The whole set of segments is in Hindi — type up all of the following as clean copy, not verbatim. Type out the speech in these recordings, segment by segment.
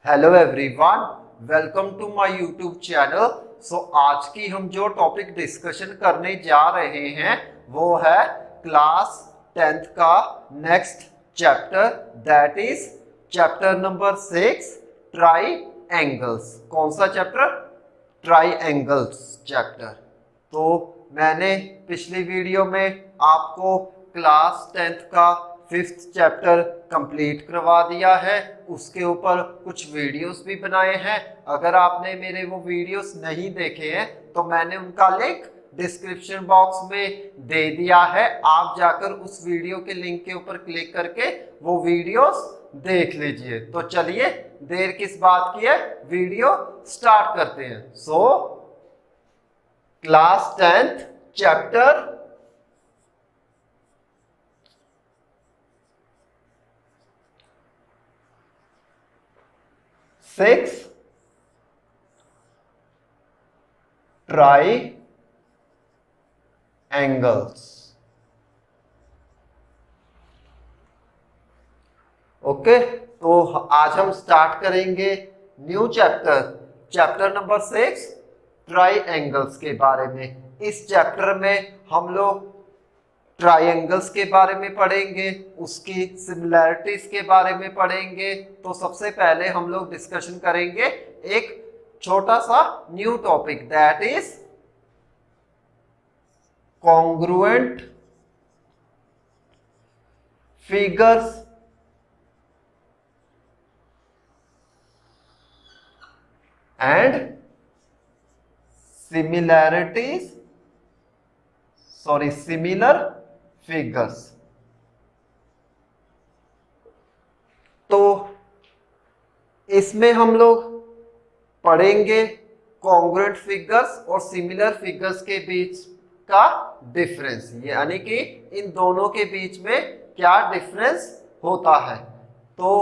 Hello everyone, welcome to my YouTube channel. आज की हम जो टॉपिक डिस्कशन करने जा रहे हैं वो है क्लास 10th का next chapter, that is chapter number 6 try angles. कौन सा चैप्टर? Try angles chapter. तो मैंने पिछली वीडियो में आपको क्लास 10th का 5th चैप्टर कंप्लीट करवा दिया है। उसके ऊपर कुछ वीडियोस भी बनाए हैं। अगर आपने मेरे वो वीडियोस नहीं देखे हैं तो मैंने उनका लिंक डिस्क्रिप्शन बॉक्स में दे दिया है। आप जाकर उस वीडियो के लिंक के ऊपर क्लिक करके वो वीडियोस देख लीजिए। तो चलिए देर किस बात की है, वीडियो स्टार्ट करते हैं। Class 10th chapter 6 try angles. Okay, तो आज हम स्टार्ट करेंगे new chapter, chapter number 6 try angles के बारे में। इस चैप्टर में हम लोग ट्राइंगल्स के बारे में पढ़ेंगे, उसकी सिमिलैरिटीज के बारे में पढ़ेंगे। तो सबसे पहले हम लोग डिस्कशन करेंगे एक छोटा सा new topic, that is congruent figures and similar figures. तो इसमें हम लोग पढ़ेंगे कॉन्ग्रुएंट फिगर्स और सिमिलर फिगर्स के बीच का डिफरेंस, यानी कि इन दोनों के बीच में क्या डिफरेंस होता है। तो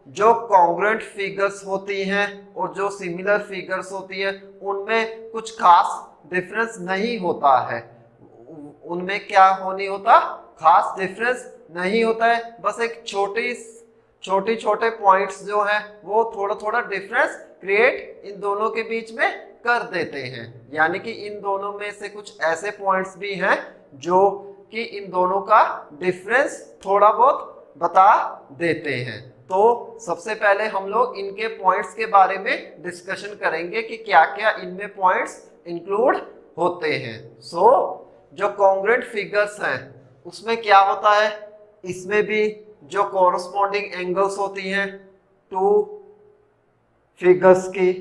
जो कॉन्ग्रुएंट फिगर्स होती हैं और जो सिमिलर फिगर्स होती हैं उनमें कुछ खास डिफरेंस नहीं होता है। उनमें क्या नहीं होता, खास डिफरेंस नहीं होता है। बस एक छोटे छोटे पॉइंट्स जो हैं वो थोड़ा थोड़ा डिफरेंस क्रिएट इन दोनों के बीच में कर देते हैं। यानी कि इन दोनों में से कुछ ऐसे पॉइंट्स भी हैं जो कि इन दोनों का डिफरेंस थोड़ा बहुत बता देते हैं। तो सबसे पहले हम लोग इनके पॉइंट्स के बारे में डिस्कशन करेंगे कि क्या क्या इनमें पॉइंट्स इंक्लूड होते हैं। जो कॉन्ग्रुएंट फिगर्स हैं उसमें क्या होता है, इसमें भी जो कॉरस्पॉन्डिंग एंगल्स होती हैं टू फिगर्स की,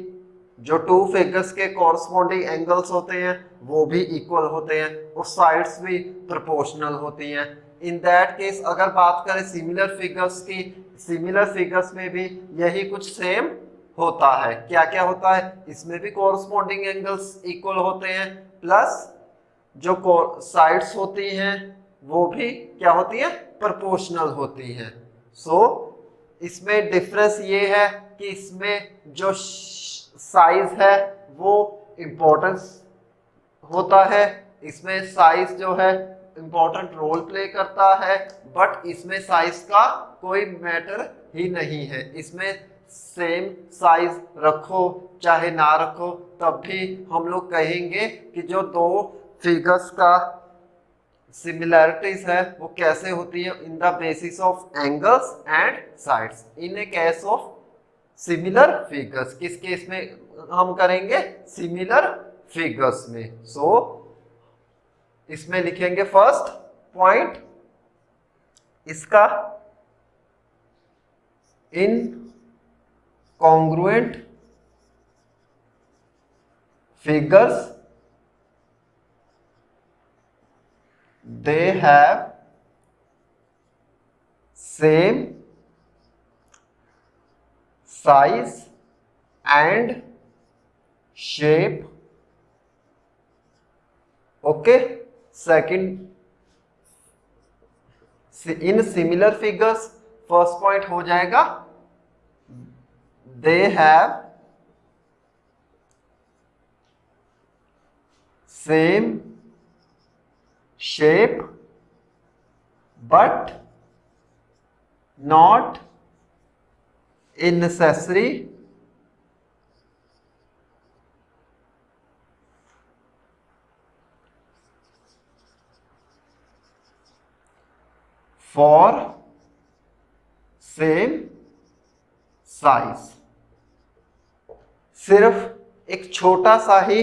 जो टू फिगर्स के कॉरस्पॉन्डिंग एंगल्स होते हैं वो भी इक्वल होते हैं और साइड्स भी प्रोपोर्शनल होती हैं। इन दैट केस अगर बात करें सिमिलर फिगर्स की, सिमिलर फिगर्स में भी यही कुछ सेम होता है। क्या क्या होता है, इसमें भी कॉरस्पॉन्डिंग एंगल्स इक्वल होते हैं, प्लस जो साइड्स होती हैं वो भी क्या होती है, प्रोपोर्शनल होती हैं। इसमें डिफरेंस ये है कि इसमें जो साइज है वो इम्पोर्टेंस होता है, इसमें साइज जो है इम्पोर्टेंट रोल प्ले करता है, बट इसमें साइज का कोई मैटर ही नहीं है। इसमें सेम साइज रखो चाहे ना रखो तब भी हम लोग कहेंगे कि जो दो फिगर्स का सिमिलैरिटीज है वो कैसे होती है, in the basis of angles and sides in a case of similar figures. किस केस में हम करेंगे, सिमिलर फिगर्स में। इसमें लिखेंगे फर्स्ट पॉइंट इसका, in congruent figures they have same size and shape. Okay, second, in similar figures first point हो जाएगा they have same shape but not a necessary for same size. सिर्फ एक छोटा सा ही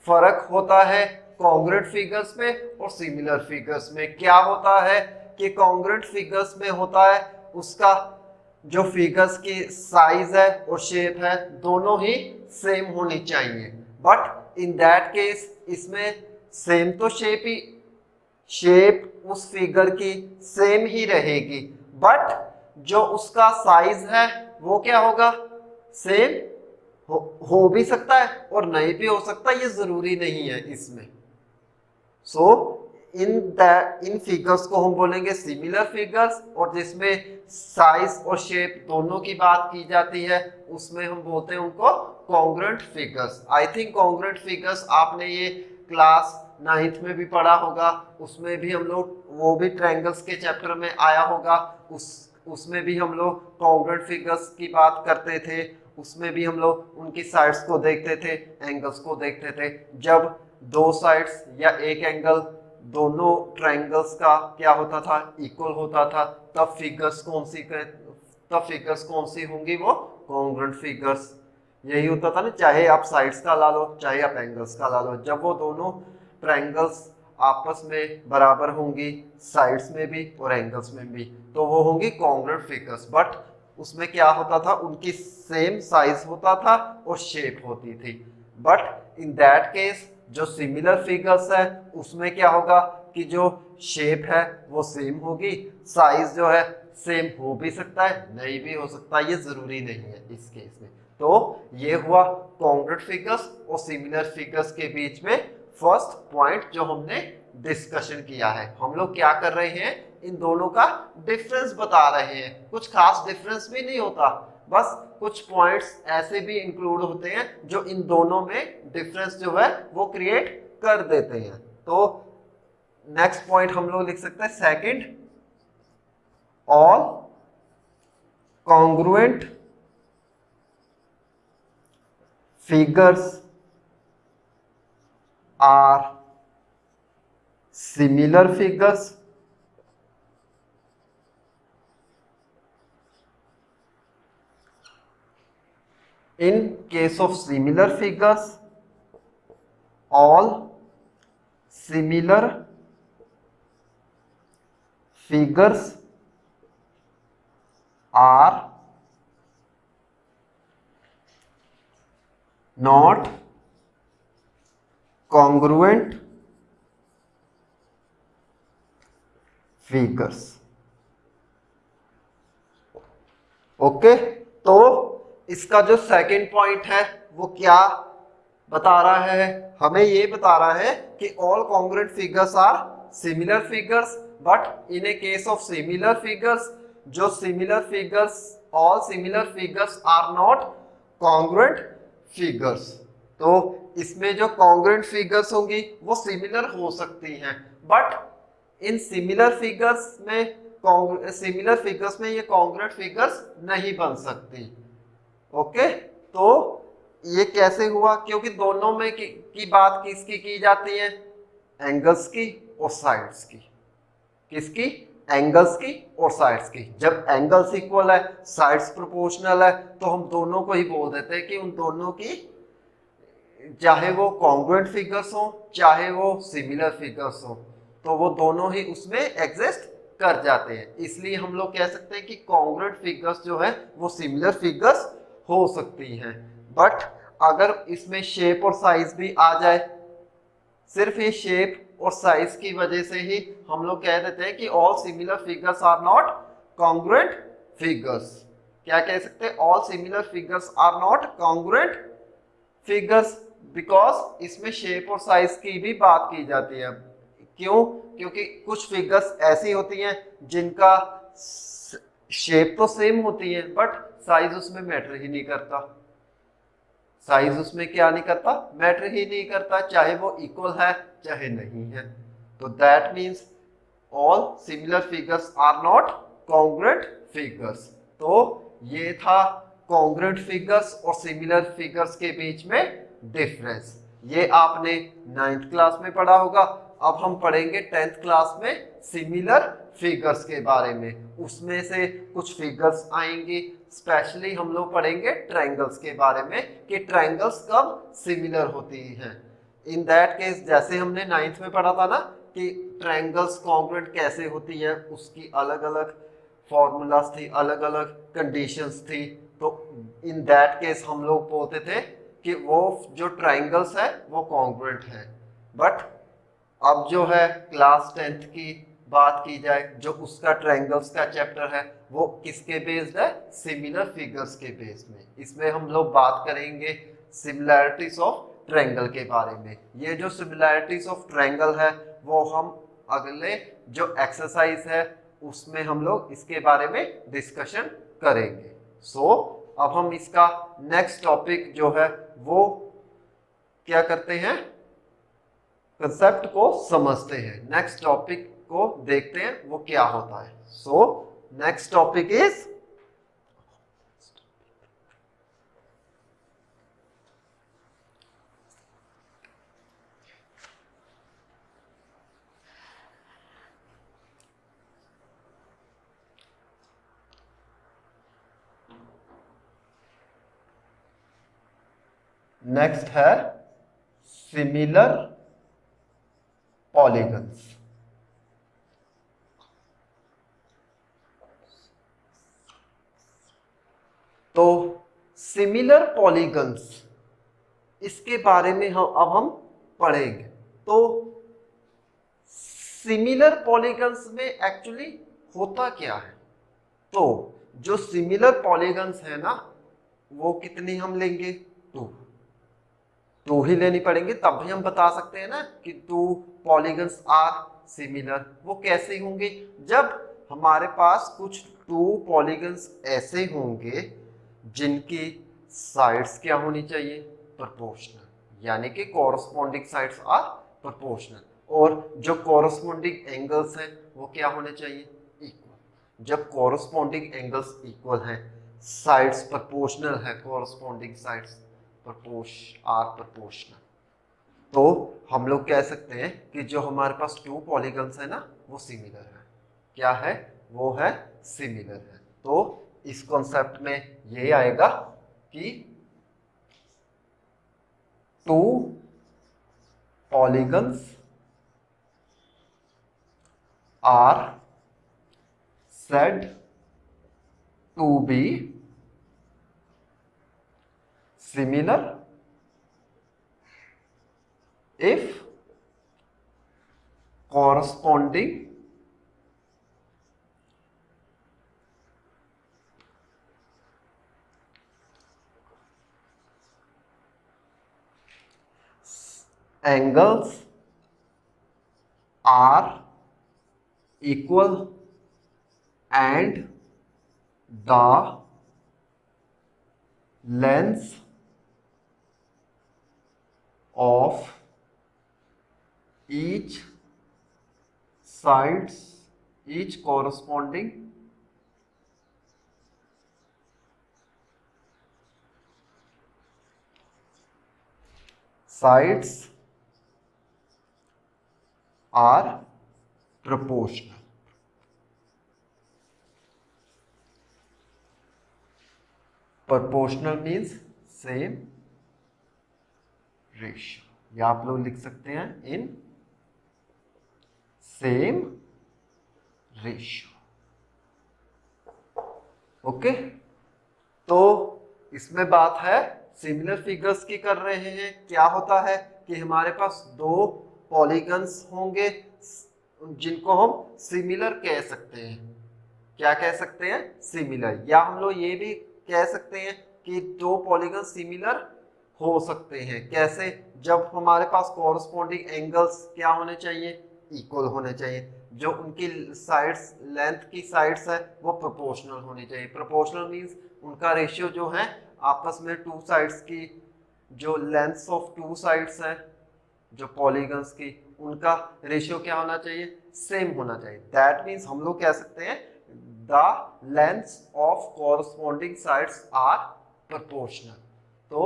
फर्क होता है कॉन्ग्रुएंट फिगर्स में और सिमिलर फिगर्स में। क्या होता है कि कॉन्ग्रुएंट फिगर्स में होता है उसका जो फिगर्स की साइज है और शेप है दोनों ही सेम होनी चाहिए, बट इन दैट केस इसमें सेम तो शेप उस फिगर की सेम ही रहेगी, बट जो उसका साइज है वो क्या होगा, सेम हो भी सकता है और नहीं भी हो सकता, ये जरूरी नहीं है इसमें। सो इन फिगर्स को हम बोलेंगे सिमिलर फिगर्स, और जिसमें साइज और शेप दोनों की बात की जाती है उसमें हम बोलते हैं उनको congruent figures. I think congruent figures आपने ये क्लास 9th में भी पढ़ा होगा, उसमें भी हम लोग वो भी ट्रायंगल्स के चैप्टर में आया होगा, उसमें भी हम लोग कॉन्ग्रुएंट फिगर्स की बात करते थे, उसमें भी हम लोग उनकी साइड्स को देखते थे, एंगल्स को देखते थे। जब दो साइड्स या एक एंगल दोनों ट्रायंगल्स का क्या होता था, इक्वल होता था, तब फिगर्स कौन सी होंगी, वो कॉन्ग्रुएंट फिगर्स। यही होता था ना, चाहे आप साइड्स का ला लो चाहे आप एंगल्स का ला लो, जब वो दोनों ट्रायंगल्स आपस में बराबर होंगी साइड्स में भी और एंगल्स में भी, तो वो होंगी कॉन्ग्रुएंट फिगर्स। बट उसमें क्या होता था, उनकी सेम साइज होता था और शेप होती थी। बट इन दैट केस जो सिमिलर फिगर्स है उसमें क्या होगा कि जो शेप है वो सेम होगी, साइज जो है सेम हो भी सकता है नहीं भी हो सकता, ये जरूरी नहीं है इस केस में। तो ये हुआ कॉन्ग्रुएंट फिगर्स और सिमिलर फिगर्स के बीच में फर्स्ट पॉइंट जो हमने डिस्कशन किया है। हम लोग क्या कर रहे हैं, इन दोनों का डिफरेंस बता रहे हैं। कुछ खास डिफरेंस भी नहीं होता, बस कुछ पॉइंट्स ऐसे भी इंक्लूड होते हैं जो इन दोनों में डिफरेंस जो है वो क्रिएट कर देते हैं। तो नेक्स्ट पॉइंट हम लोग लिख सकते हैं second, all congruent figures are similar figures in case of similar figures all similar figures are not congruent figures। Okay, तो इसका जो सेकंड पॉइंट है वो क्या बता रहा है, हमें ये बता रहा है कि all congruent figures are similar figures, but in a case of similar figures जो similar figures, all similar figures are not congruent figures. तो इसमें जो कॉन्ग्रुएंट फिगर्स होंगी वो सिमिलर हो सकती हैं, बट इन सिमिलर फिगर्स में ये कॉन्ग्रुएंट फिगर्स नहीं बन सकती। ओके, तो ये कैसे हुआ, क्योंकि दोनों में की बात किसकी की जाती है, एंगल्स की और साइड्स की। किसकी, एंगल्स की और साइड्स की। जब एंगल्स इक्वल है, साइड्स प्रोपोर्शनल है, तो हम दोनों को ही बोल देते हैं कि उन दोनों की, चाहे वो कॉन्ग्रुएंट फिगर्स हो चाहे वो सिमिलर फिगर्स हो, तो वो दोनों ही उसमें एग्जिस्ट कर जाते हैं। इसलिए हम लोग कह सकते हैं कि कॉन्ग्रुएंट फिगर्स जो है वो सिमिलर फिगर्स हो सकती हैं। बट अगर इसमें शेप और साइज भी आ जाए, सिर्फ ये शेप और साइज की वजह से ही हम लोग कह देते हैं कि all similar figures are not congruent figures. क्या कह सकते हैं, all similar figures are not congruent figures, because इसमें शेप और साइज की भी बात की जाती है। क्यों, क्योंकि कुछ फिगर्स ऐसी होती हैं जिनका शेप तो सेम होती है बट साइज उसमें मैटर ही नहीं करता। साइज उसमें क्या नहीं करता, मैटर ही नहीं करता, चाहे वो इक्वल है चाहे नहीं है। तो that means all similar figures are not congruent figures. तो ये था कॉन्ग्रुएंट फिगर्स और सिमिलर फिगर्स के बीच में डिफरेंस। ये आपने 9th क्लास में पढ़ा होगा। अब हम पढ़ेंगे 10th क्लास में सिमिलर फिगर्स के बारे में। उसमें से कुछ फिगर्स आएंगी, स्पेशली हम लोग पढ़ेंगे ट्रायंगल्स के बारे में कि ट्रायंगल्स कब सिमिलर होती हैं। इन दैट केस जैसे हमने 9th में पढ़ा था ना कि ट्रायंगल्स कॉन्ग्रुएंट कैसे होती है, उसकी अलग अलग फॉर्मूलाज थी, अलग अलग कंडीशंस थी। तो इन दैट केस हम लोग बोलते थे कि वो जो ट्रायंगल्स है वो कॉन्ग्रुएंट है। बट अब जो है क्लास 10th की बात की जाए, जो उसका ट्रायंगल्स का चैप्टर है वो किसके बेस्ड है, सिमिलर फिगर्स के बेस्ड में। इसमें हम लोग बात करेंगे सिमिलैरिटीज ऑफ ट्रायंगल के बारे में। ये जो सिमिलैरिटीज ऑफ ट्रायंगल है वो हम अगले जो एक्सरसाइज है उसमें हम लोग इसके बारे में डिस्कशन करेंगे। अब हम इसका नेक्स्ट टॉपिक जो है वो क्या करते हैं, कंसेप्ट को समझते हैं, नेक्स्ट टॉपिक को देखते हैं वो क्या होता है। नेक्स्ट टॉपिक इज नेक्स्ट है सिमिलर पॉलीगन्स। तो सिमिलर पॉलीगन्स इसके बारे में हम पढ़ेंगे। तो सिमिलर पॉलीगन्स में एक्चुअली होता क्या है, तो जो सिमिलर पॉलीगन्स है ना वो कितनी हम लेंगे, टू ही लेनी पड़ेंगे, तब भी हम बता सकते हैं ना कि टू पॉलीगन्स आर सिमिलर। वो कैसे होंगे, जब हमारे पास कुछ टू पॉलीगन्स ऐसे होंगे जिनकी साइड्स क्या होनी चाहिए, प्रोपोर्शनल, यानी कि कॉरस्पॉन्डिंग साइड्स आर प्रोपोर्शनल, और जो कॉरस्पॉन्डिंग एंगल्स हैं वो क्या होने चाहिए, इक्वल। जब कॉरस्पॉन्डिंग एंगल्स इक्वल हैं, साइड्स प्रोपोर्शनल है, कॉरस्पॉन्डिंग साइड्स आर प्रोपोर्शनल, तो हम लोग कह सकते हैं कि जो हमारे पास टू पॉलीगन्स है ना वो सिमिलर है। क्या है, वो है सिमिलर है। तो इस कॉन्सेप्ट में ये आएगा कि two polygons are said to be similar if corresponding angles are equal and the lengths of each corresponding sides are proportional। Proportional means same ratio, या आप लोग लिख सकते हैं इन सेम रेशियो। ओके, तो इसमें बात है सिमिलर फिगर्स की कर रहे हैं। क्या होता है कि हमारे पास दो पॉलीगन्स होंगे जिनको हम सिमिलर कह सकते हैं। क्या कह सकते हैं, सिमिलर। या हम लोग ये भी कह सकते हैं कि दो पॉलीगन सिमिलर हो सकते हैं। कैसे, जब हमारे पास कॉरस्पॉन्डिंग एंगल्स क्या होने चाहिए, इक्वल होने चाहिए। जो उनकी साइड्स, लेंथ की साइड्स है वो प्रोपोर्शनल होनी चाहिए। प्रोपोर्शनल मींस उनका रेशियो जो है आपस में टू साइड्स की, जो लेंथ्स ऑफ टू साइड्स है जो पॉलीगन्स की, उनका रेशियो क्या होना चाहिए, सेम होना चाहिए। दैट मीन्स हम लोग कह सकते हैं the lengths of corresponding sides are proportional। तो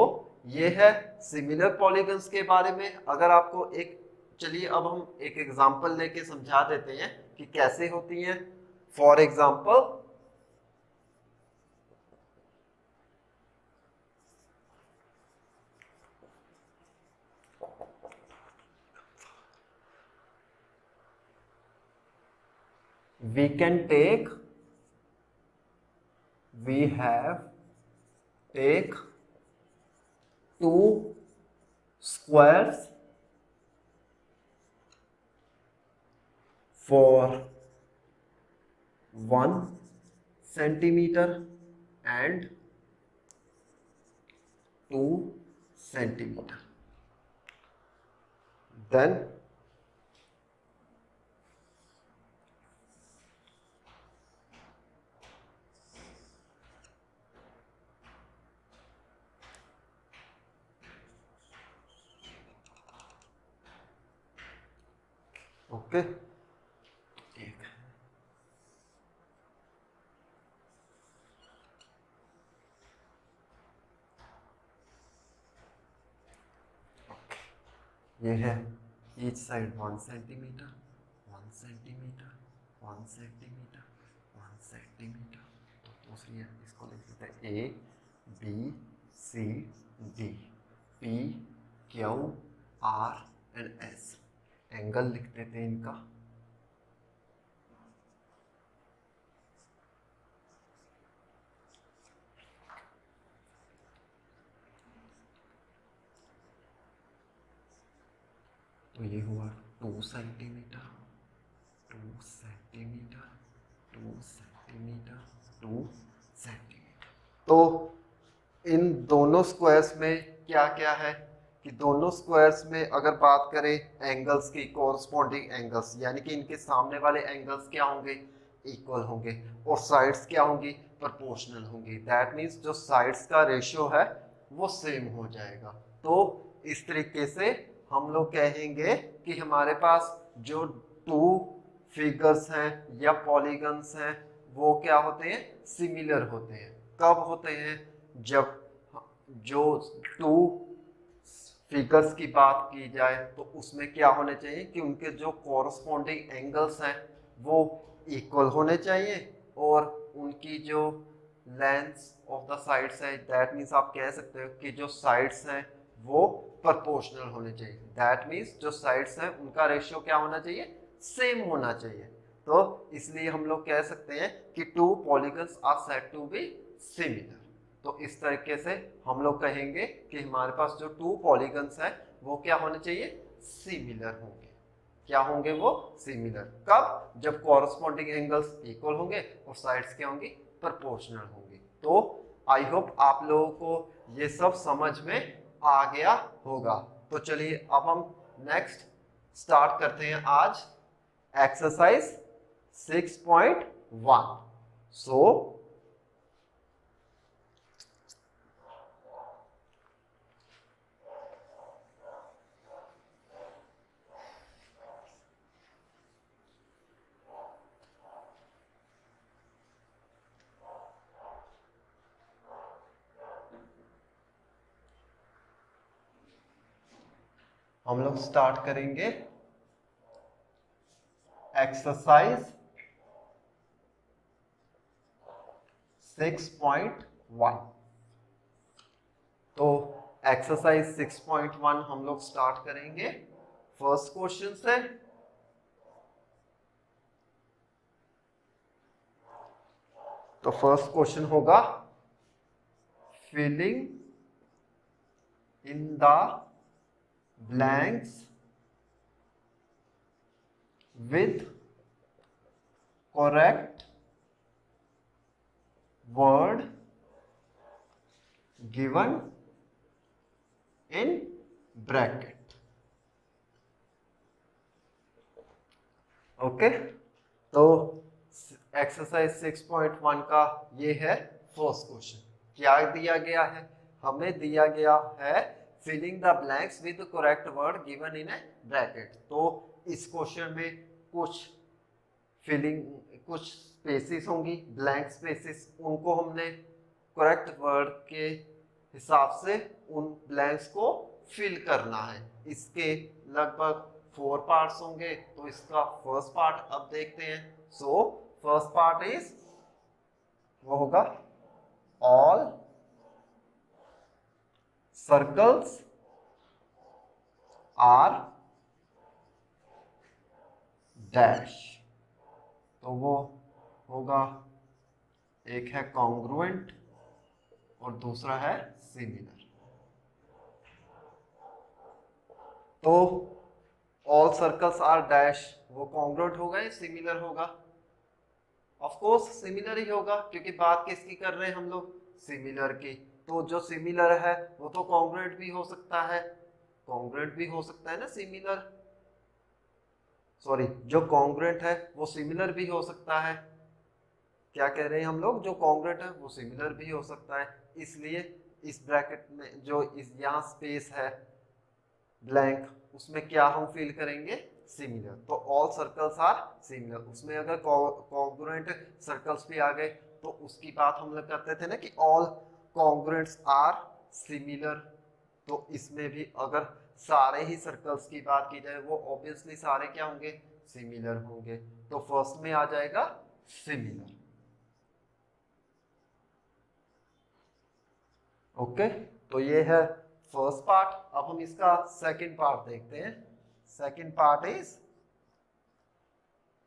ये है सिमिलर पॉलीगन्स के बारे में। अगर आपको एक, चलिए अब हम एक एग्जांपल लेके समझा देते हैं कि कैसे होती हैं। For example we have take two squares for 1 centimeter and 2 centimeter. Then okay ठीक है। ये है each side 1 centimeter 1 centimeter 1 centimeter 1 centimeter. तो दूसरी है, इसको लिख देते हैं A B C D P Q R and S. Angle लिख देते हैं इनका। तो ये हुआ 2 सेंटीमीटर 2 सेंटीमीटर 2 सेंटीमीटर 2 सेंटीमीटर। तो इन दोनों स्क्वायर्स में क्या क्या है कि दोनों स्क्वायर्स में अगर बात करें एंगल्स की, कोरस्पॉन्डिंग एंगल्स, यानी कि इनके सामने वाले एंगल्स क्या होंगे, इक्वल होंगे, और साइड्स क्या होंगी, प्रोपोर्शनल होंगी। दैट मीन्स जो साइड्स का रेशियो है वो सेम हो जाएगा। तो इस तरीके से हम लोग कहेंगे कि हमारे पास जो टू फिगर्स हैं या पॉलीगन्स हैं वो क्या होते हैं, सिमिलर होते हैं। कब होते हैं, जब जो टू फिगर्स की बात की जाए तो उसमें क्या होने चाहिए कि उनके जो कॉरस्पॉन्डिंग एंगल्स हैं वो इक्वल होने चाहिए, और उनकी जो लेंथ्स ऑफ द साइड्स है, दैट मीन्स आप कह सकते हो कि जो साइड्स हैं वो प्रोपोर्शनल होने चाहिए। दैट मीन्स जो साइड्स हैं उनका रेशियो क्या होना चाहिए, सेम होना चाहिए। तो इसलिए हम लोग कह सकते हैं कि two polygons are said to be similar. तो इस तरीके से हम लोग कहेंगे कि हमारे पास जो टू पॉलीगन्स हैं वो क्या होने चाहिए, सिमिलर होंगे। क्या होंगे वो, सिमिलर। कब, जब कॉरस्पॉन्डिंग एंगल्स इक्वल होंगे और साइड्स क्या होंगी, प्रोपोर्शनल होंगी। तो आई होप आप लोगों को ये सब समझ में आ गया होगा। तो चलिए अब हम नेक्स्ट स्टार्ट करते हैं आज एक्सरसाइज 6.1। सो हम लोग स्टार्ट करेंगे एक्सरसाइज 6.1। तो एक्सरसाइज 6.1 हम लोग स्टार्ट करेंगे फर्स्ट क्वेश्चन से। तो फर्स्ट क्वेश्चन होगा filling in the blanks with correct word given in bracket। Okay, तो एक्सरसाइज 6.1 का ये है फर्स्ट क्वेश्चन। क्या दिया गया है, हमें दिया गया है filling the blanks with correct word given in a bracket. तो इस क्वेश्चन में कुछ फिलिंग, कुछ स्पेसिस होंगी, ब्लैंक स्पेसिस, उनको हमने करेक्ट वर्ड के हिसाब से उन ब्लैंक्स को फिल करना है। इसके लगभग 4 पार्ट्स होंगे, तो इसका फर्स्ट पार्ट अब देखते हैं। सो फर्स्ट पार्ट इज, वो होगा ऑल सर्कल्स आर डैश। तो वो होगा, एक है कॉन्ग्रुएंट और दूसरा है सिमिलर। तो ऑल सर्कल्स आर डैश, वो कॉन्ग्रुएंट होगा या सिमिलर होगा? ऑफ कोर्स सिमिलर ही होगा, क्योंकि बात किसकी कर रहे हैं हम लोग? सिमिलर की। तो जो सिमिलर है वो तो कॉन्ग्रुएंट भी हो सकता है, कॉन्ग्रुएंट भी हो सकता है ना सिमिलर, सॉरी, जो कॉन्ग्रुएंट है वो सिमिलर भी हो सकता है। क्या कह रहे हैं हम लोग? जो कॉन्ग्रुएंट है वो सिमिलर भी हो सकता है। इसलिए इस ब्रैकेट में जो इस यहाँ स्पेस है ब्लैंक, उसमें क्या हम फिल करेंगे? सिमिलर। तो ऑल सर्कल्स आर सिमिलर, उसमें अगर कॉन्ग्रुएंट सर्कल्स भी आ गए तो उसकी बात हम लोग करते थे ना कि ऑल कॉन्ग्रुएंट्स आर सिमिलर। तो इसमें भी अगर सारे ही सर्कल्स की बात की जाए, वो ऑब्वियसली सारे क्या होंगे? सिमिलर होंगे। तो फर्स्ट में आ जाएगा सिमिलर। ओके, तो ये है फर्स्ट पार्ट। अब हम इसका सेकंड पार्ट देखते हैं। सेकंड पार्ट इज,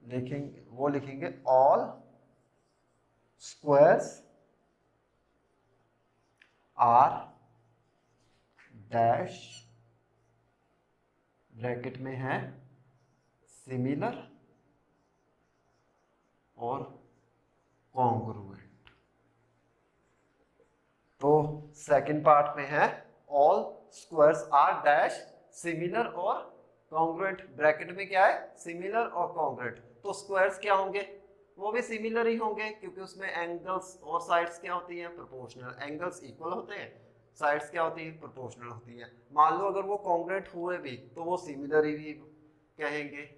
लिखेंगे all squares are dash, bracket में है सिमिलर और कॉन्ग्रुएंट। तो सेकंड पार्ट में है all squares are dash similar और कॉन्ग्रुएंट। ब्रैकेट में क्या है? सिमिलर और कॉन्ग्रुएंट। तो स्क्वायर्स क्या होंगे? वो भी सिमिलर ही होंगे, क्योंकि उसमें एंगल्स और साइड्स क्या होती हैं? प्रोपोर्शनल। एंगल्स इक्वल होते हैं, साइड्स क्या होती हैं? प्रोपोर्शनल होती हैं। मान लो अगर वो कॉन्ग्रुएंट हुए भी तो वो सिमिलर ही भी कहेंगे।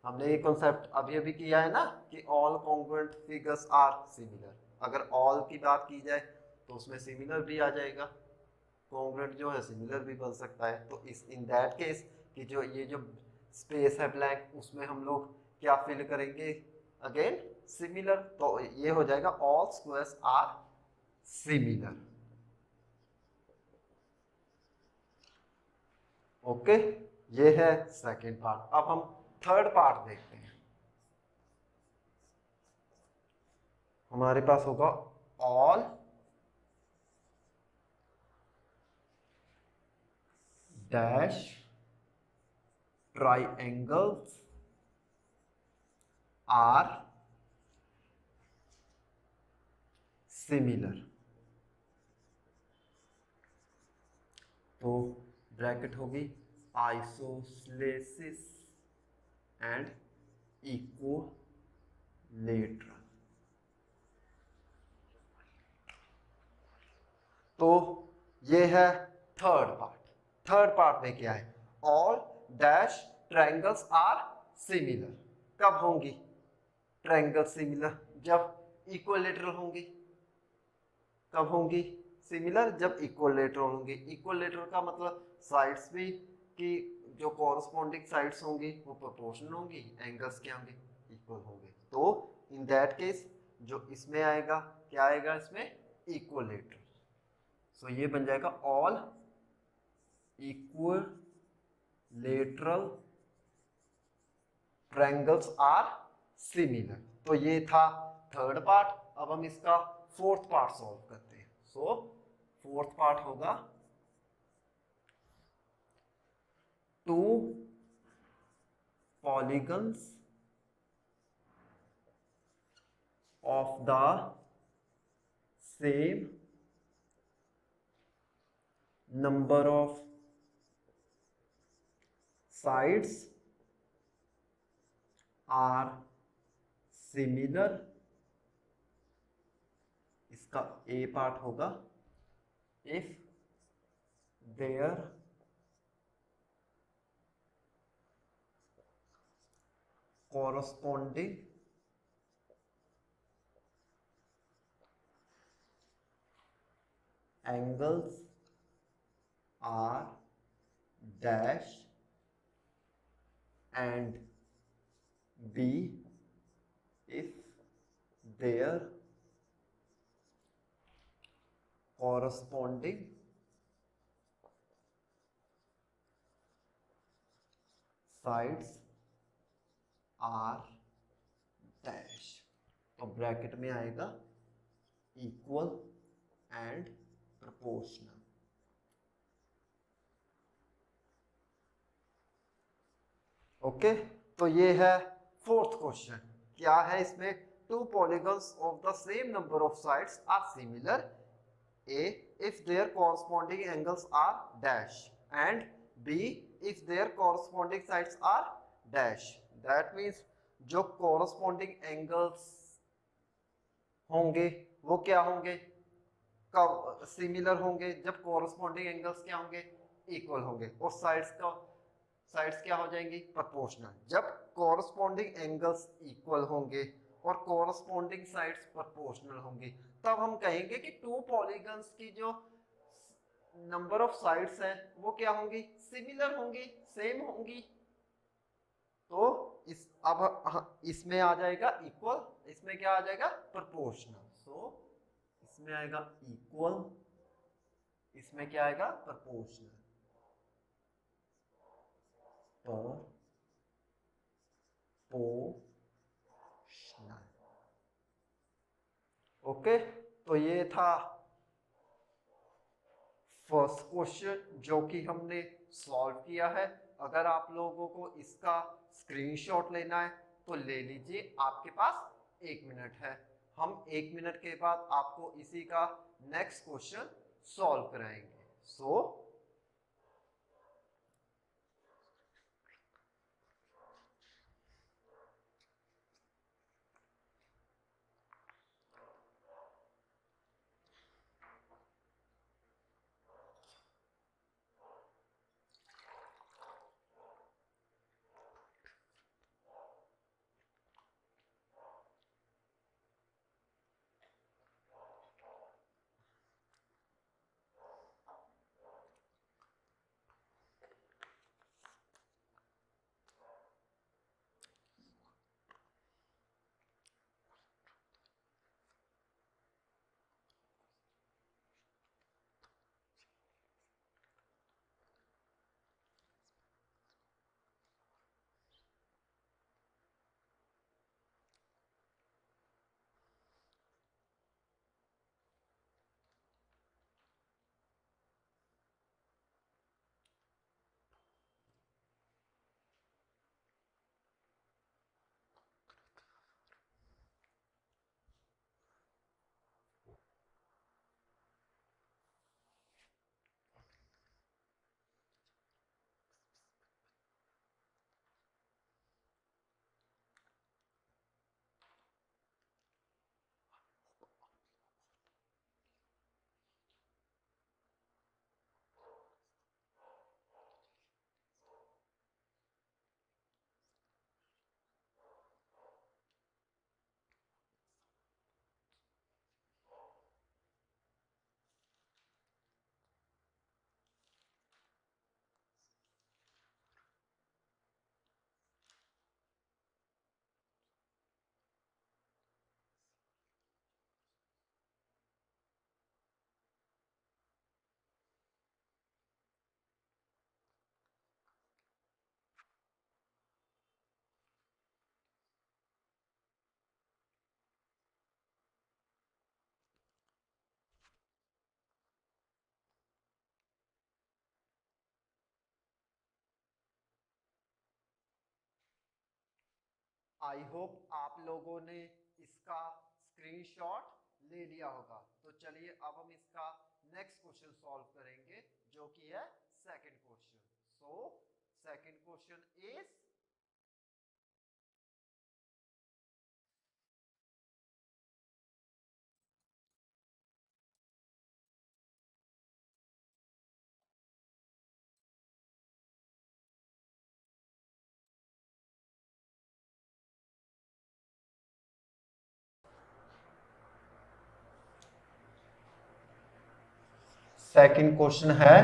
हमने ये कॉन्सेप्ट अभी अभी किया है ना कि all congruent figures are similar. अगर ऑल की बात की जाए तो उसमें सिमिलर भी आ जाएगा, कॉन्ग्रुएंट जो है सिमिलर भी बन सकता है। तो इस इन दैट केस कि जो ये जो स्पेस है ब्लैंक, उसमें हम लोग क्या फिल करेंगे? Again similar. तो ये हो जाएगा all squares are similar. Okay, ये है सेकेंड पार्ट। अब हम थर्ड पार्ट देखते हैं। हमारे पास होगा ऑल डैश ट्राइएंगल्स आर सिमिलर। तो ब्रैकेट होगी आइसोस्लेसिस एंड इक्विलेटरल। तो ये है थर्ड पार्ट। थर्ड पार्ट में क्या है? All dash triangles are similar. कब होंगी ट्रायंगल सिमिलर? जब इक्विलेटरल होंगी। कब होंगी सिमिलर? जब इक्विलेटरल होंगी। इक्विलेटरल का मतलब साइड्स भी कि जो कॉरस्पॉन्डिंग साइड्स होंगी वो प्रोपोर्शनल होंगी, एंगल्स क्या होंगे? इक्वल होंगे। तो इन दैट केस जो इसमें आएगा, क्या आएगा इसमें? इक्विलेटरल। सो ये बन जाएगा all equilateral triangles are similar. तो ये था थर्ड पार्ट। अब हम इसका फोर्थ पार्ट सॉल्व करते हैं। सो फोर्थ पार्ट होगा to polygons of the same number of sides are similar। इसका ए पार्ट होगा if their corresponding angles are dash and B if their corresponding sides are dash। तो ब्रैकेट में आएगा इक्वल एंड प्रोपोर्शनल। ओके, तो ये है फोर्थ क्वेश्चन। क्या है इसमें? Two polygons of the same number of sides are similar A if their corresponding angles are dash and B if their corresponding sides are dash. That means जो कॉरस्पॉन्डिंग एंगल्स होंगे वो क्या होंगे? कब सिमिलर होंगे? जब कॉरस्पॉन्डिंग एंगल्स क्या होंगे? इक्वल होंगे। और साइड्स क्या हो जाएंगी? प्रोपोर्शनल। जब कॉरस्पॉन्डिंग एंगल्स इक्वल होंगे और कॉरस्पॉन्डिंग साइड्स प्रोपोर्शनल होंगी, तब हम कहेंगे कि टू पॉलीगन्स की जो नंबर ऑफ साइड्स हैं वो क्या होंगी? सिमिलर होंगी, सेम होंगी। तो इसमें आ जाएगा इक्वल, इसमें क्या आ जाएगा? प्रोपोर्शनल। सो इसमें आएगा इक्वल, इसमें क्या आएगा? प्रोपोर्शनल। ओके, तो ये था फर्स्ट क्वेश्चन जो कि हमने सॉल्व किया है। अगर आप लोगों को इसका स्क्रीनशॉट लेना है तो ले लीजिए, आपके पास 1 मिनट है। हम 1 मिनट के बाद आपको इसी का नेक्स्ट क्वेश्चन सॉल्व कराएंगे। सो आई होप आप लोगों ने इसका स्क्रीनशॉट ले लिया होगा। तो चलिए अब हम इसका नेक्स्ट क्वेश्चन सॉल्व करेंगे जो कि है second question. So second question is second question है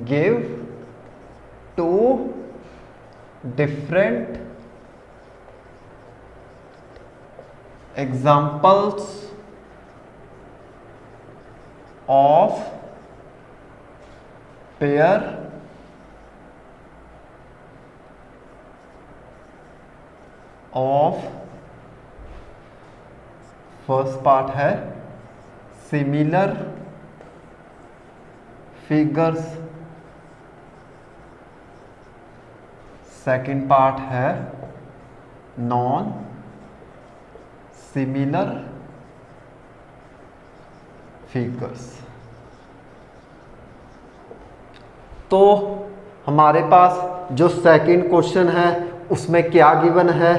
give two different examples of pair of, first part है सिमिलर फिगर्स, सेकंड पार्ट है नॉन सिमिलर फिगर्स। तो हमारे पास जो सेकंड क्वेश्चन है उसमें क्या गिवन है,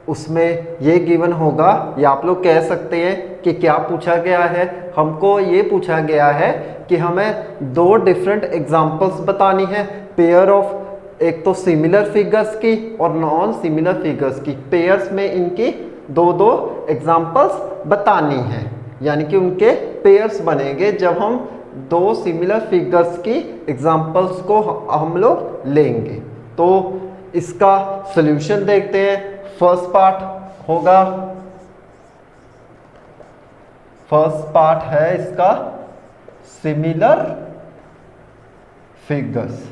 उसमें ये गिवन होगा, या आप लोग कह सकते हैं कि क्या पूछा गया है, हमको ये पूछा गया है कि हमें दो डिफरेंट एग्जांपल्स बतानी है पेयर ऑफ, एक तो सिमिलर फिगर्स की और नॉन सिमिलर फिगर्स की, पेयर्स में इनकी दो दो एग्जांपल्स बतानी है, यानी कि उनके पेयर्स बनेंगे जब हम दो सिमिलर फिगर्स की एग्जांपल्स को हम लोग लेंगे। तो इसका सॉल्यूशन देखते हैं। फर्स्ट पार्ट होगा, फर्स्ट पार्ट है इसका सिमिलर फिगर्स।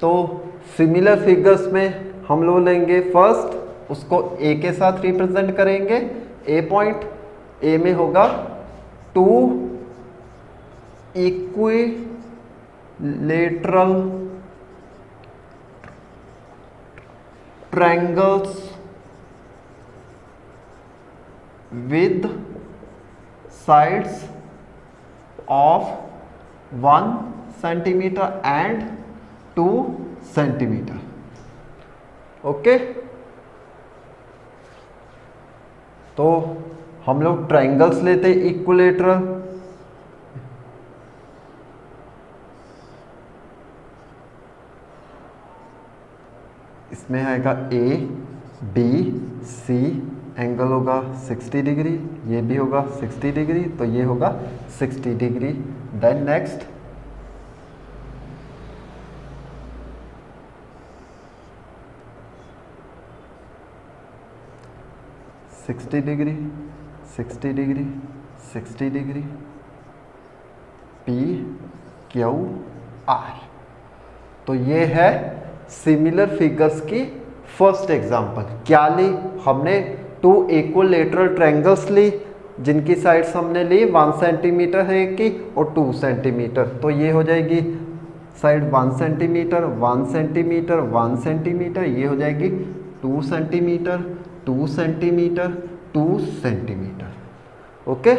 तो सिमिलर फिगर्स में हम लोग लेंगे फर्स्ट, उसको ए के साथ रिप्रेजेंट करेंगे। ए पॉइंट, ए में होगा two equilateral triangles with sides of 1 centimeter and 2 centimeter। ओके, तो हम लोग ट्रायंगल्स लेते इक्विलेटरल, इसमें आएगा ए बी सी, एंगल होगा 60 डिग्री, ये भी होगा 60 डिग्री, तो ये होगा 60 degree. Then next sixty degree, 60 degree, 60 degree, P Q R. तो ये है सिमिलर फिगर्स की फर्स्ट एग्जांपल। क्या ली हमने? टू इक्विलेटरल ट्रायंगल्स ली जिनकी साइड्स हमने ली 1 सेंटीमीटर है की और 2 सेंटीमीटर। तो ये हो जाएगी साइड 1 सेंटीमीटर, 1 सेंटीमीटर, 1 सेंटीमीटर, ये हो जाएगी 2 centimetre, 2 centimetre, 2 centimetre. Okay,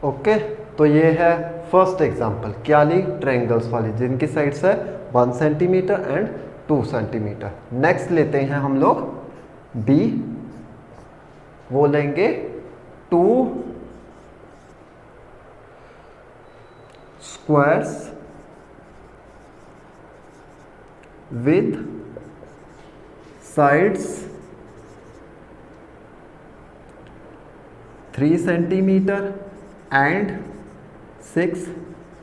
okay. तो ये है फर्स्ट एग्जांपल, क्या ली? ट्रायंगल्स वाली जिनकी साइड्स है 1 सेंटीमीटर एंड 2 सेंटीमीटर। नेक्स्ट लेते हैं हम लोग बी, वो लेंगे 2 squares with sides 3 centimetre and 6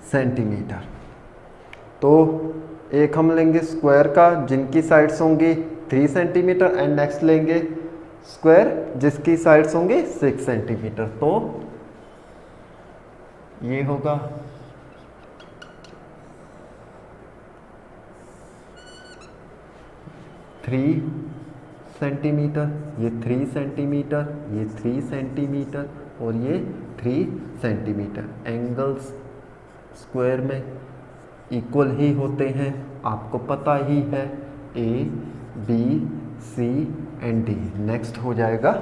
centimetre. तो एक हम लेंगे स्क्वायर का जिनकी साइड्स होंगी 3 सेंटीमीटर एंड नेक्स्ट लेंगे स्क्वायर जिसकी साइड्स होंगी 6 सेंटीमीटर। तो ये होगा 3 सेंटीमीटर, ये 3 सेंटीमीटर, ये 3 सेंटीमीटर और ये 3 सेंटीमीटर। एंगल्स स्क्वायर में इक्वल ही होते हैं, आपको पता ही है, A B C and D. Next हो जाएगा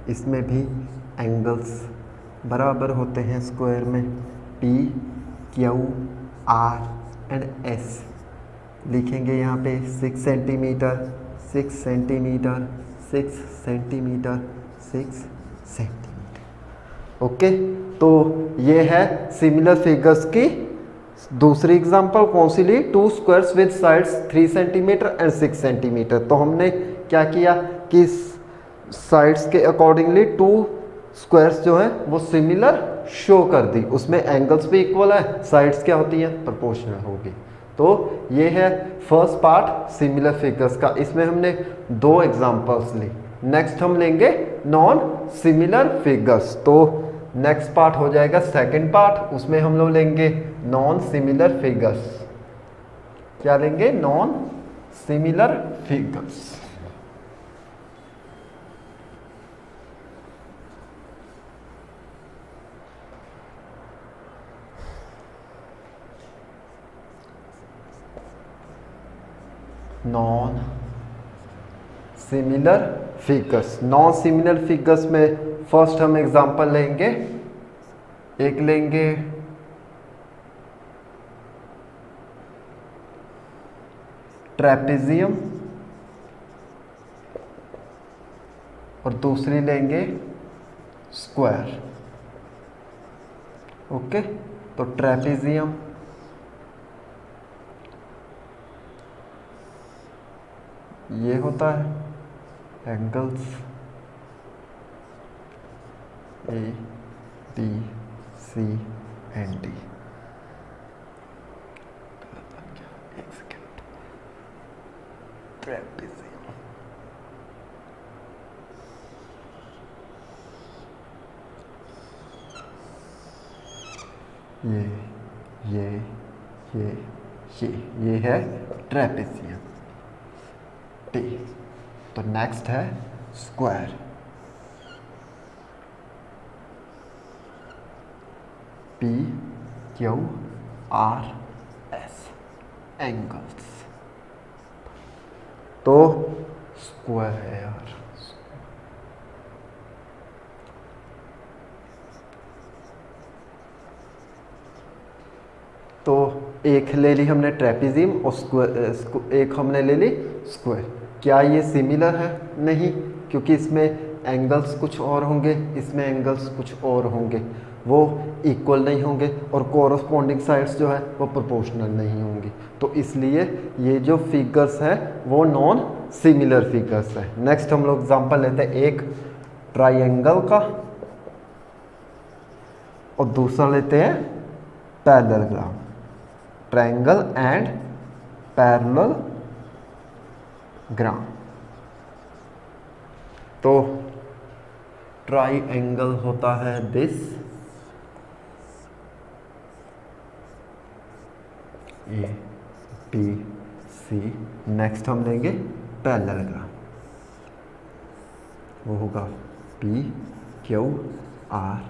इसमें भी एंगल्स बराबर होते हैं स्क्वायर में, P Q R and S लिखेंगे यहाँ पे 6 centimetre 6 centimetre 6 centimetre 6 centimetre. Okay, तो ये है सिमिलर फिगर्स की दूसरी एग्जांपल। कौन सी ली? 2 squares with sides 3 centimetre and 6 centimetre. तो हमने क्या किया कि साइड्स के अकॉर्डिंगली 2 स्क्वायर्स जो है वो सिमिलर शो कर दी, उसमें एंगल्स भी इक्वल है, साइड्स क्या होती हैं? प्रोपोर्शनल होगी। तो ये है फर्स्ट पार्ट सिमिलर फिगर्स का, इसमें हमने 2 एग्जांपल्स ली। नेक्स्ट हम लेंगे नॉन सिमिलर फिगर्स। तो नेक्स्ट पार्ट हो जाएगा सेकंड पार्ट, उसमें हम लोग लेंगे नॉन सिमिलर फिगर्स। क्या लेंगे? Non similar figures. Non similar figures. Non similar figures में फर्स्ट हम एग्जांपल लेंगे, एक लेंगे ट्रेपेजियम और दूसरी लेंगे स्क्वायर। ओके, तो ट्रेपेजियम ये होता है angles A B C and D. एक सेकेंड, ट्रेपेजियम ये है ट्रेपेजियम टी। तो नेक्स्ट है square. P Q R S angles. तो स्क्वायर तो एक ले ली हमने ट्रेपेजियम और स्क्वायर, एक हमने ले ली स्क्वायर। क्या ये सिमिलर है? नहीं, क्योंकि इसमें एंगल्स कुछ और होंगे, इसमें एंगल्स कुछ और होंगे, वो इक्वल नहीं होंगे और कोरस्पॉन्डिंग साइड्स जो है वो प्रोपोर्शनल नहीं होंगी। तो इसलिए ये जो फिगर्स हैं वो नॉन सिमिलर फिगर्स है। नेक्स्ट हम लोग एग्जांपल लेते हैं एक ट्राइंगल का और दूसरा लेते हैं पैरेललोग्राम। Triangle and parallelogram. तो ट्राइंगल होता है this, A B C. Next हम लेंगे पैरेललोग्राम, वो होगा P Q R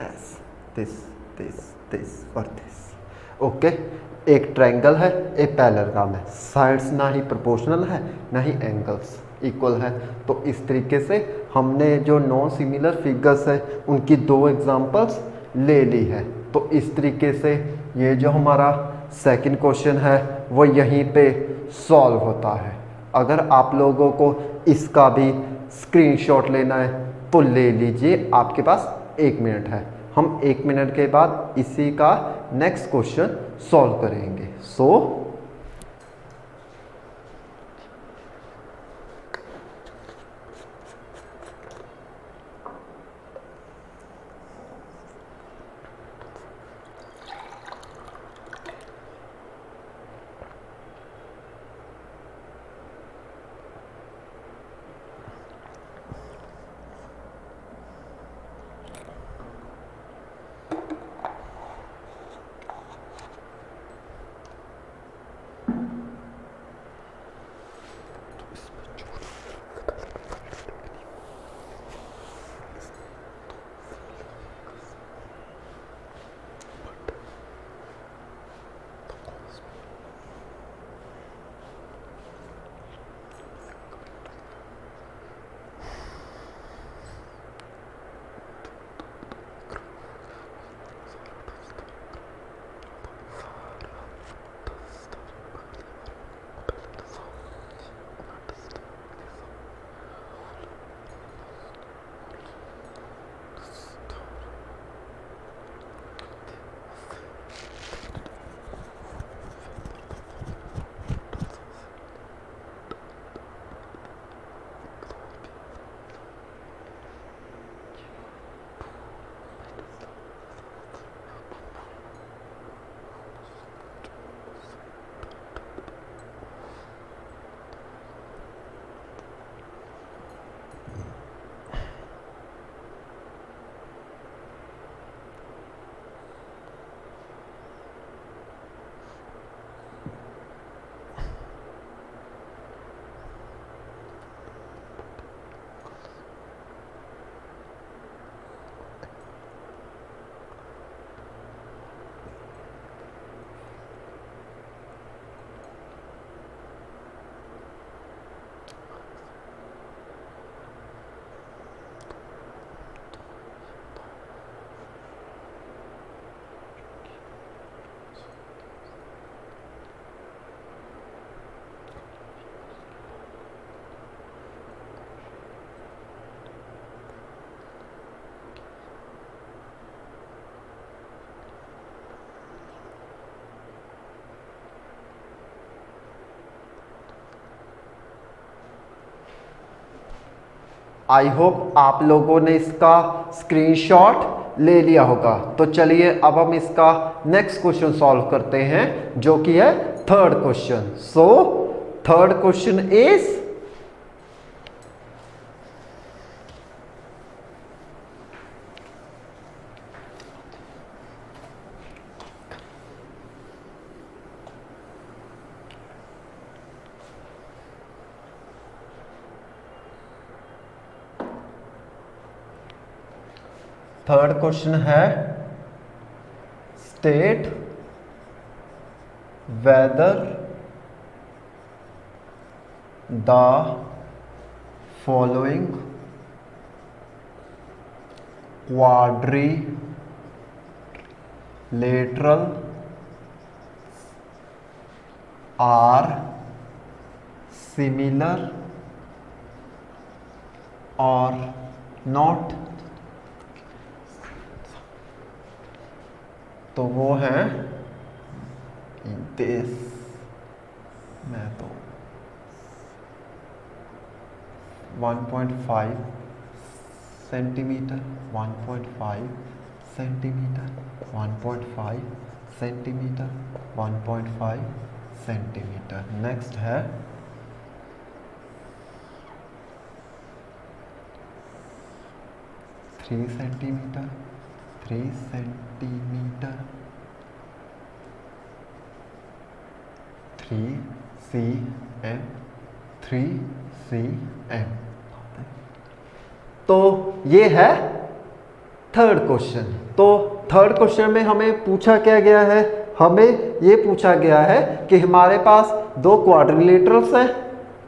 S, this this this और दिस। ओके, एक ट्रायंगल है, एक पैरेललोग्राम है, साइड्स ना ही प्रोपोर्शनल है ना ही एंगल्स इक्वल है। तो इस तरीके से हमने जो नॉन सिमिलर फिगर्स है उनकी 2 एग्जांपल्स ले ली है। तो इस तरीके से ये जो हमारा सेकंड क्वेश्चन है वो यहीं पे सॉल्व होता है। अगर आप लोगों को इसका भी स्क्रीनशॉट लेना है तो ले लीजिए, आपके पास 1 मिनट है। हम 1 मिनट के बाद इसी का नेक्स्ट क्वेश्चन सॉल्व करेंगे। सो आई होप आप लोगों ने इसका स्क्रीनशॉट ले लिया होगा। तो चलिए अब हम इसका नेक्स्ट क्वेश्चन सॉल्व करते हैं, जो कि है third question. So third question is third question है state whether the following quadrilateral are similar or not। तो वो है दिस, मैं तो 1.5 centimetre, 1.5 centimetre, 1.5 centimetre, 1.5 centimetre. Next है 3 सेंटीमीटर, 3 सेंटीमीटर, 3 cm, 3 cm। तो ये है थर्ड क्वेश्चन। तो थर्ड क्वेश्चन में हमें पूछा क्या गया है, हमें ये पूछा गया है कि हमारे पास दो क्वाड्रिलेटरल्स हैं,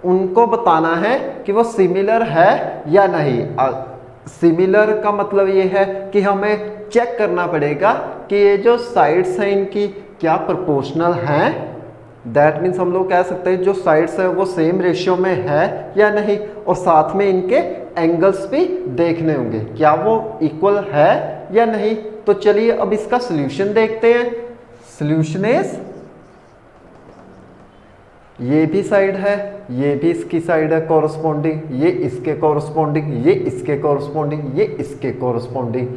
उनको बताना है कि वो सिमिलर है या नहीं। सिमिलर का मतलब ये है कि हमें चेक करना पड़ेगा कि ये जो साइड्स हैं इनकी क्या प्रोपोर्शनल हैं। दैट मीन्स हम लोग कह सकते हैं जो साइड्स हैं वो सेम रेशियो में है या नहीं, और साथ में इनके एंगल्स भी देखने होंगे, क्या वो इक्वल है या नहीं। तो चलिए अब इसका सॉल्यूशन देखते हैं। सॉल्यूशन इज, ये भी साइड है, ये भी इसकी साइड है कॉरस्पॉन्डिंग, ये इसके कॉरस्पॉन्डिंग, ये इसके कॉरस्पॉन्डिंग, ये इसके कॉरस्पॉन्डिंग।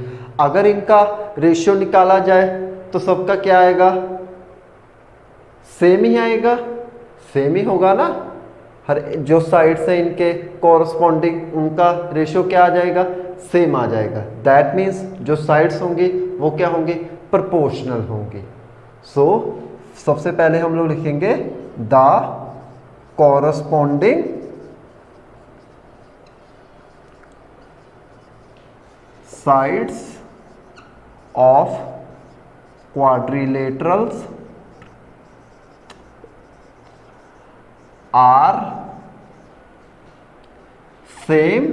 अगर इनका रेशियो निकाला जाए तो सबका क्या आएगा, सेम ही आएगा, सेम ही होगा ना। हर जो साइड्स हैं इनके कॉरस्पॉन्डिंग उनका रेशियो क्या आ जाएगा, सेम आ जाएगा। दैट मीन्स जो साइड्स होंगी वो क्या होंगी, प्रोपोर्शनल होंगी। सो सबसे पहले हम लोग लिखेंगे the corresponding sides of quadrilaterals are same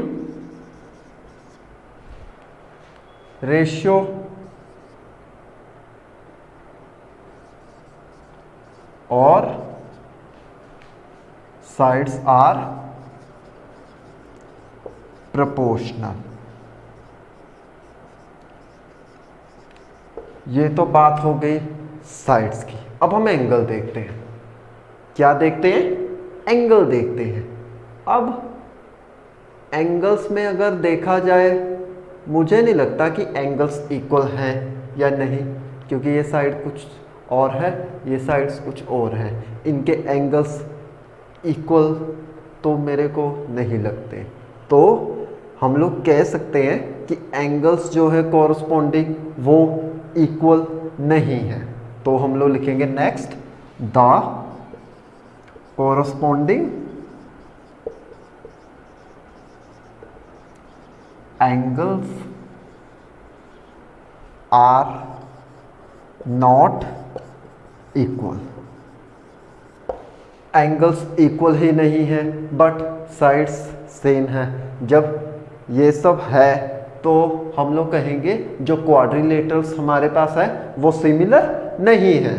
ratio और साइड्स आर प्रोपोर्शनल। ये तो बात हो गई साइड्स की। अब हम एंगल देखते हैं। क्या देखते हैं, एंगल देखते हैं। अब एंगल्स में अगर देखा जाए, मुझे नहीं लगता कि एंगल्स इक्वल हैं या नहीं, क्योंकि ये साइड कुछ और है, ये साइड्स कुछ और है। इनके एंगल्स इक्वल तो मेरे को नहीं लगते। तो हम लोग कह सकते हैं कि एंगल्स जो है कॉरस्पॉन्डिंग वो इक्वल नहीं है। तो हम लोग लिखेंगे next, the corresponding angles are not equal. Angles equal ही नहीं है बट साइड्स सेम है। जब ये सब है तो हम लोग कहेंगे जो क्वाड्रिलेटरल्स हमारे पास है वो सिमिलर नहीं है।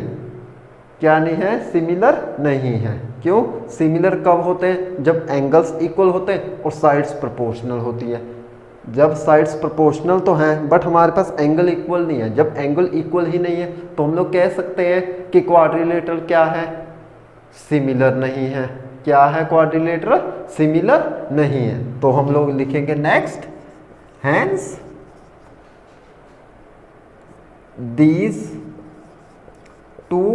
क्या नहीं है, सिमिलर नहीं है। क्यों, सिमिलर कब होते हैं, जब एंगल्स इक्वल होते हैं और साइड्स प्रोपोर्शनल होती है। जब साइड्स प्रोपोर्शनल तो हैं बट हमारे पास एंगल इक्वल नहीं है। जब एंगल इक्वल ही नहीं है तो हम लोग कह सकते हैं कि क्वाड्रिलेटरल क्या है, सिमिलर नहीं है। क्या है क्वाड्रिलेटरल, सिमिलर नहीं है। तो हम लोग लिखेंगे next, hence these two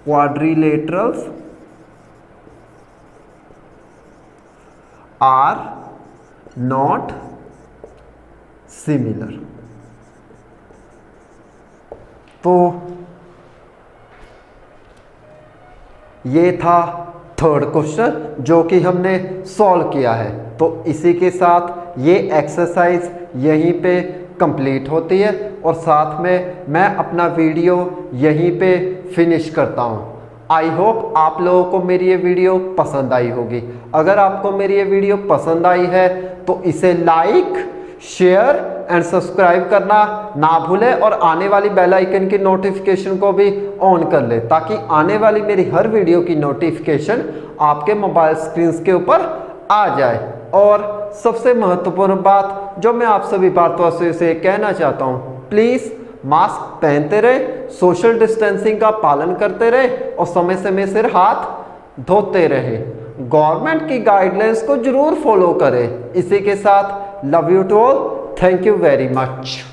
quadrilaterals are not similar। तो ये था थर्ड क्वेश्चन जो कि हमने सॉल्व किया है। तो इसी के साथ ये एक्सरसाइज यहीं पे कंप्लीट होती है और साथ में मैं अपना वीडियो यहीं पे फिनिश करता हूँ। आई होप आप लोगों को मेरी ये वीडियो पसंद आई होगी। अगर आपको मेरी ये वीडियो पसंद आई है तो इसे लाइक, शेयर एंड सब्सक्राइब करना ना भूलें और आने वाली बेल आइकन की नोटिफिकेशन को भी ऑन कर ले ताकि आने वाली मेरी हर वीडियो की नोटिफिकेशन आपके मोबाइल स्क्रीन के ऊपर आ जाए। और सबसे महत्वपूर्ण बात जो मैं आप सभी भारतवासियों से कहना चाहता हूँ, प्लीज़ मास्क पहनते रहे, सोशल डिस्टेंसिंग का पालन करते रहे और समय समय से हाथ धोते रहे। गवर्नमेंट की गाइडलाइंस को जरूर फॉलो करें। इसी के साथ love you to all, thank you very much.